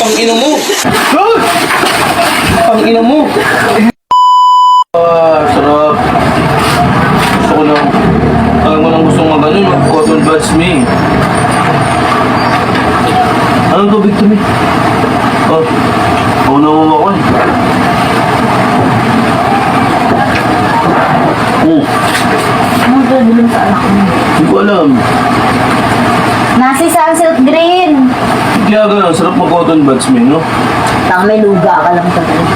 Pang-ina mo! Pang-ina mo! Sarap. Gusto ko lang. Ayaw mo lang gustong mag-cotton buds me. Anong tubig to me? Oh, pauna mo ako eh. Ano gagawin sa anak mo? Hindi ko alam. Nasi sunset green. Kaya gano'n, sarap mag-cotton buds me, no? Baka may luga ka lang sa green.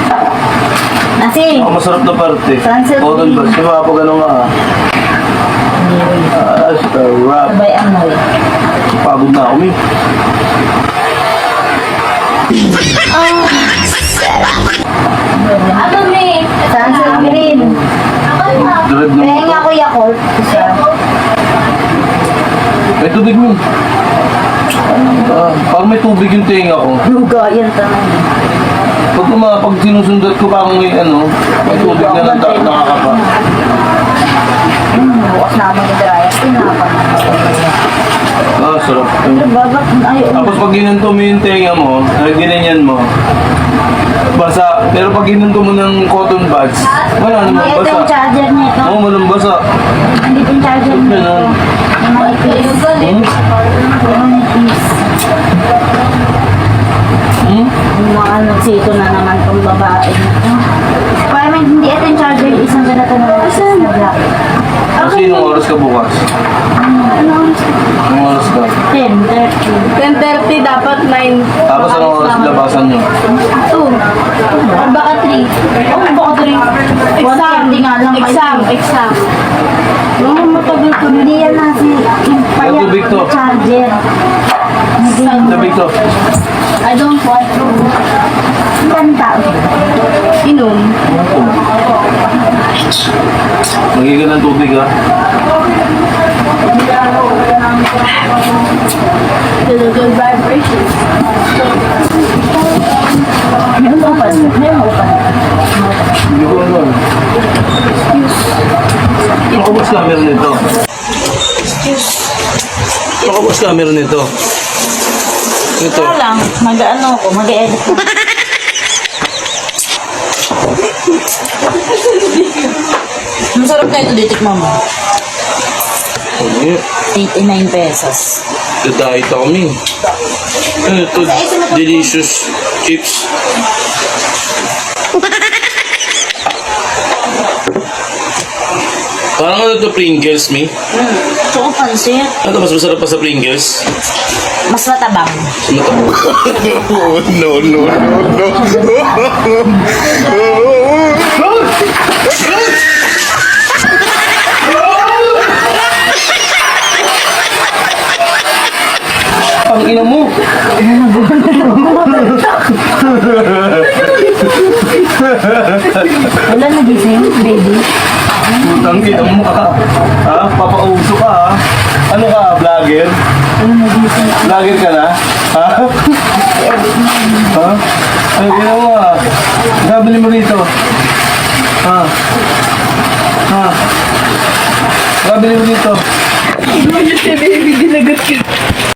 Nasi. Ang masarap na parte. Sunset Cotton green. buds, di ba po gano'n ka ah? Sarap. Sabay amoy. Pagod na ako, me. Ano ni? Sunset green. Dired na Kaya nga mo. ako Yakult. Isa. May tubig mo. Parang may tubig yung tenga ko. Luga yan tanong. Pag sinusundat ko parang may ano, may tubig na nakakapa. Bukas na ako mag-dry. Pinapan. Sarap. Babat ayaw. Tapos pag ginanto mo yung tenga mo, ginanyan mo, basa. Pero pag ginanto mo ng cotton buds, wala namang Ito yung basa. charger nito. Oo, walang basa. Andito yung charger nito. Ganun. Manipis. Manipis. Yung mga nagsito na naman tong babae nito. Parang hindi ito yung charger. Isang ganito na lang. Asan? Kasi nung oras ka bukas? Nung oras ka? 10:30. 10:30 dapat 9. Tapos anong oras labasan nyo? 2. Or baka 3. Oh, baka 3. Exam. Hindi nga lang. Exam. Oo, matagal ko. Hindi yan nasi. Yung payat tubig to. na charger. Tubig to. I don't want to. Ganda. Inom. Magigan ng tubig ha. Good vibrations. Meron mo pa. Meron mo pa. Hindi ko ano. Ako ba scammer nito? Ako ba scammer nito? Ito. Ito lang. Mag-ano ko. Mag-edit ko. Masarap na ito. Ditikman mo. Ano 89 pesos. Dadahit ako min. Ito, delicious chips. Parang ano to Pringles, mi? Ito ko pansit. Ano mas masarap pa sa Pringles? Mas matabang. No, no, no, no. Pang-ina mo! Wala nagising, baby. Putang-ina mo ka. Ha? Papauso ka ha? Ano ka? Vlogger? Wala nagising. Vlogger ka na? Ha? Ha? Ay, ginawa mo ha? Gabili mo rito. Ha? Ha? Gabili mo dito. Si baby, dinagat ka.